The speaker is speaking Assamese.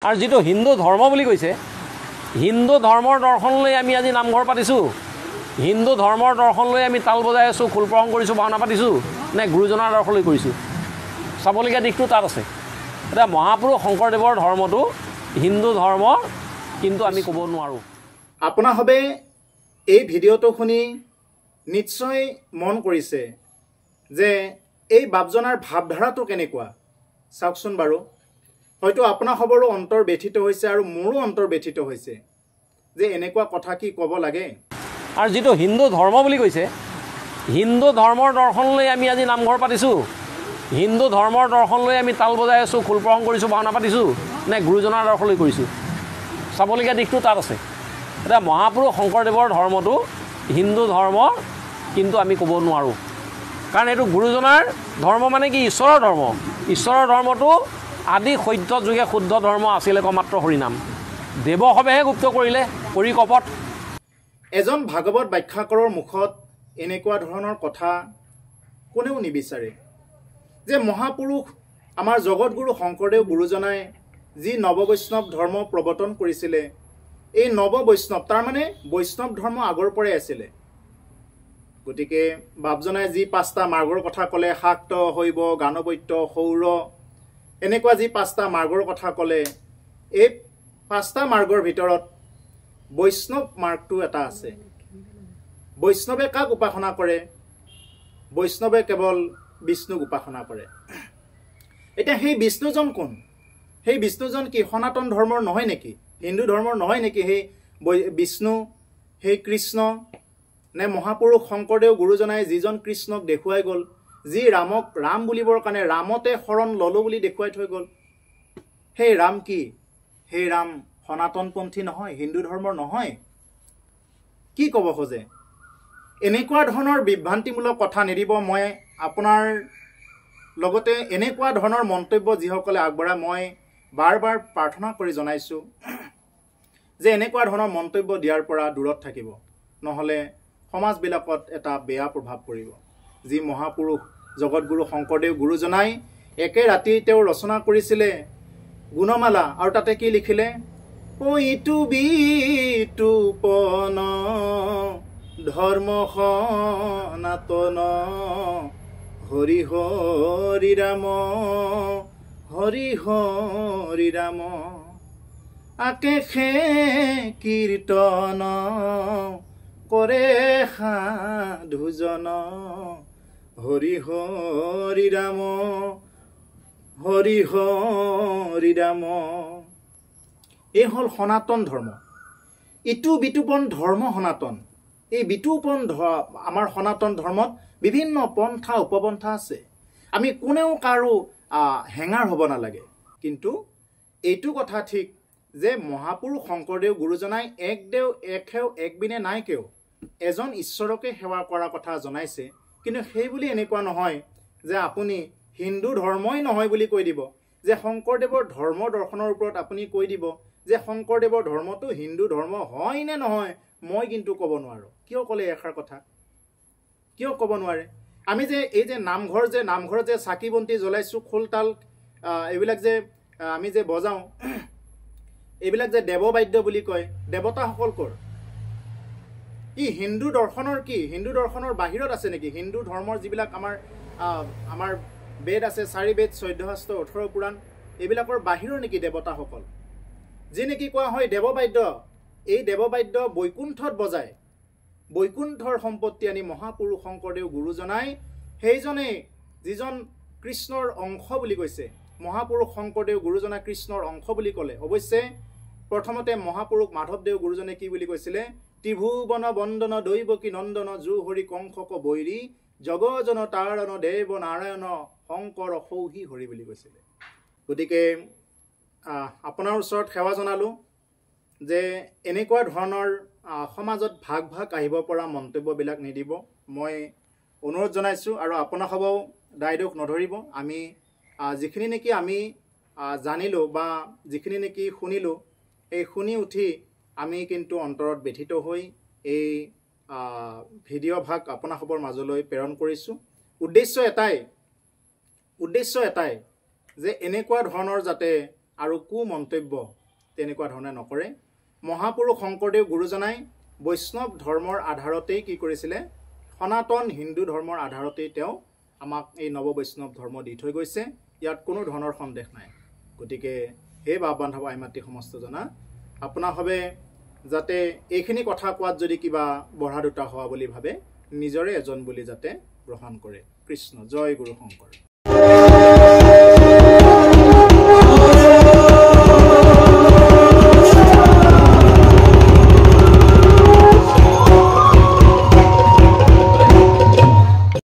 আৰু যেটো হিন্দু ধৰ্ম বুলি কৈছে হিন্দু ধৰ্মৰ দৰ্শন লৈ আমি আজি নামঘৰ পাতিছো হিন্দু ধৰ্মৰ দৰ্শন লৈ আমি তাল বজাই আছো খোল প্ৰসং কৰিছো ভাওনা পাতিছো নে গুৰুজনাৰ দৰ্শন লৈ কৰিছো চাবলগীয়া দিশটো তাত আছে এটা মহাপুৰুষ শংকৰদেৱৰ ধৰ্মটো হিন্দু ধৰ্ম কিন্তু আমি ক'ব নোৱাৰো আপোনা হবে এই ভিডিঅটো শুনি নিশ্চয় মন কৰিছে যে এই বাপজনাৰ ভাৱধাৰাটো কেনেকুৱা চাওকচোন বাৰু হয়তো আপোনা খবৰো অন্তৰ ব্যথিত হৈছে আৰু মোৰো অন্তৰ ব্যথিত হৈছে যে এনেকুৱা কথা কি ক'ব লাগে আৰু যেটো হিন্দু ধৰ্ম বুলি কৈছে হিন্দু ধৰ্মৰ দৰ্শন লৈ আমি আজি নামঘৰ পাতিছো হিন্দু ধৰ্মৰ দৰ্শন লৈ আমি তাল বজাই আছো খোল প্ৰসং কৰিছো ভাওনা পাতিছো নে গুৰুজনাৰ দৰ্শন লৈ কৰিছো চাবলগীয়া দিশটো তাত আছে এটা মহাপুৰুষ শংকৰদেৱৰ ধৰ্মটো হিন্দু ধৰ্ম কিন্তু আমি ক'ব নোৱাৰো কাৰণ এইটো গুৰুজনাৰ ধৰ্ম মানে কি ঈশ্বৰৰ ধৰ্মটো আদি সত্য যুগে শুদ্ধ ধৰ্ম আছিলে মাত্ৰ হৰিনাম দেৱসবেহে গুপ্ত কৰিলে কৰি কপট এজন ভাগৱত ব্যাখ্যাকাৰৰ মুখত এনেকুৱা ধৰণৰ কথা কোনেও নিবিচাৰে যে মহাপুৰুষ আমাৰ জগতগুৰু শংকৰদেৱ গুৰুজনাই যি নৱবৈষ্ণৱ ধৰ্ম প্ৰৱৰ্তন কৰিছিলে এই নৱবৈষ্ণৱ তাৰ মানে বৈষ্ণৱ ধৰ্ম আগৰ পৰাই আছিলে গতিকে বাপজনাই যি পাঁচটা মাৰ্গৰ কথা ক'লে শাক্ত হৈব গানবৈত্য সৌৰ এনেকুৱা যি পাঁচটা মাৰ্গৰ কথা ক'লে এই পাঁচটা মাৰ্গৰ ভিতৰত বৈষ্ণৱ মাৰ্গটো এটা আছে বৈষ্ণৱে কাক উপাসনা কৰে বৈষ্ণৱে কেৱল বিষ্ণুক উপাসনা কৰে এটা সেই বিষ্ণুজন কোন সেই বিষ্ণুজন কি সনাতন ধৰ্মৰ নহয় নেকি হিন্দু ধৰ্মৰ নহয় নেকি সেই বিষ্ণু সেই কৃষ্ণ নে মহাপুৰুষ শংকৰদেৱ গুৰুজনাই যিজন কৃষ্ণক দেখুৱাই গ'ল যি ৰামক ৰাম বুলিবৰ কাৰণে ৰামতে শৰণ ললো বুলি দেখুৱাই থৈ গ'ল সেই ৰাম কি সেই ৰাম সনাতনপন্থী নহয় হিন্দু ধৰ্মৰ নহয় কি ক'ব খোজে এনেকুৱা ধৰণৰ বিভ্ৰান্তিমূলক কথা নিদিব মই আপোনাৰ লগতে এনেকুৱা ধৰণৰ মন্তব্য যিসকলে আগবঢ়ায় মই বাৰ বাৰ প্ৰাৰ্থনা কৰি জনাইছো যে এনেকুৱা ধৰণৰ মন্তব্য দিয়াৰ পৰা দূৰত থাকিব নহলে সমাজবিলাকত এটা বেয়া প্ৰভাৱ পৰিব যি মহাপুৰুষ জগতগুৰু শংকৰদেৱ গুৰুজনাই একে ৰাতি তেওঁ ৰচনা কৰিছিলে গুণমালা আৰু তাতে কি লিখিলে ইটো বিতুপন ধৰ্ম সনাতন হৰি হৰি ৰাম আকেশে কীৰ্তন কৰে সাধুজন হৰি হৰি ৰাম এই হল সনাতন ধৰ্ম ইটো বিতুপন ধৰ্ম সনাতন এই বিতুপন আমাৰ সনাতন ধৰ্মত বিভিন্ন পন্থা উপপন্থা আছে আমি কোনেও কাৰো হেঙাৰ হ'ব নালাগে কিন্তু এইটো কথা ঠিক যে মহাপুৰুষ শংকৰদেৱ গুৰুজনাই এক দেও এক হেও এক বিনে নাই কেও এজন ঈশ্বৰকে সেৱা কৰাৰ কথা জনাইছে কিন্তু সেই বুলি এনেকুৱা নহয় যে আপুনি হিন্দু ধৰ্মই নহয় বুলি কৈ দিব যে শংকৰদেৱৰ ধৰ্ম দৰ্শনৰ ওপৰত আপুনি কৈ দিব যে শংকৰদেৱৰ ধৰ্মটো হিন্দু ধৰ্ম হয় নে নহয় মই কিন্তু ক'ব নোৱাৰো কিয় ক'লে এষাৰ কথা কিয় ক'ব নোৱাৰে আমি যে এই যে নামঘৰ যে চাকি বন্তি জ্বলাইছো খোলতাল এইবিলাক যে আমি যে বজাওঁ এইবিলাক যে দেৱবাদ্য বুলি কয় দেৱতাসকল কৰ ই হিন্দু দৰ্শনৰ কি হিন্দু দৰ্শনৰ বাহিৰত আছে নেকি হিন্দু ধৰ্মৰ যিবিলাক আমাৰ বেদ আছে 4 বেদ 14 শাস্ত্ৰ 18 পুৰাণ এইবিলাকৰ বাহিৰৰ নেকি দেৱতাসকল যি নেকি কোৱা হয় দেৱবাদ্য এই দেৱবাদ্য বৈকুণ্ঠত বজায় বৈকুণ্ঠৰ সম্পত্তি আনি মহাপুৰুষ শংকৰদেৱ গুৰুজনাই সেইজনে যিজন কৃষ্ণৰ অংশ বুলি কৈছে মহাপুৰুষ শংকৰদেৱ গুৰুজনা কৃষ্ণৰ অংশ বুলি ক'লে অৱশ্যে প্ৰথমতে মহাপুৰুষ মাধৱদেৱ গুৰুজনে কি বুলি কৈছিলে ত্ৰিভুৱন বন্দন দৈৱকী নন্দন জু হৰি কংসক বৈৰী জগজন তাৰণ দেৱ নাৰায়ণ শংকৰ সৌহী হৰি বুলি কৈছিলে গতিকে আপোনাৰ ওচৰত সেৱা জনালো যে এনেকুৱা ধৰণৰ সমাজত ভাগ আহিব পৰা মন্তব্যবিলাক নিদিব মই অনুৰোধ জনাইছো আৰু আপোনাক হবও দায়দোষ নধৰিব আমি যিখিনি নেকি আমি জানিলো বা যিখিনি নেকি শুনিলো এই শুনি উঠি আমি কিন্তু অন্তৰত ব্যথিত হৈ এই ভিডিঅ' ভাগ আপোনাসবৰ মাজলৈ প্ৰেৰণ কৰিছো উদ্দেশ্য এটাই যে এনেকুৱা ধৰণৰ যাতে আৰু কু মন্তব্য তেনেকুৱা ধৰণে নকৰে। মহাপুৰুষ শংকৰদেৱ গুৰুজনাই বৈষ্ণৱ ধৰ্মৰ আধাৰতেই কি কৰিছিলে, সনাতন হিন্দু ধৰ্মৰ আধাৰতেই তেওঁ আমাক এই নৱ বৈষ্ণৱ ধৰ্ম দি থৈ গৈছে। ইয়াত কোনো ধৰণৰ সন্দেহ নাই। গতিকে হে বাপ বান্ধৱ আই মাতৃ সমস্ত জনা, আপোনাসবে যাতে এইখিনি কথা কোৱাত যদি কিবা বঢ়া দুটা হোৱা বুলি ভাবে, নিজৰে এজন বুলি যাতে গ্ৰহণ কৰে। কৃষ্ণ জয় গুৰু শংকৰ।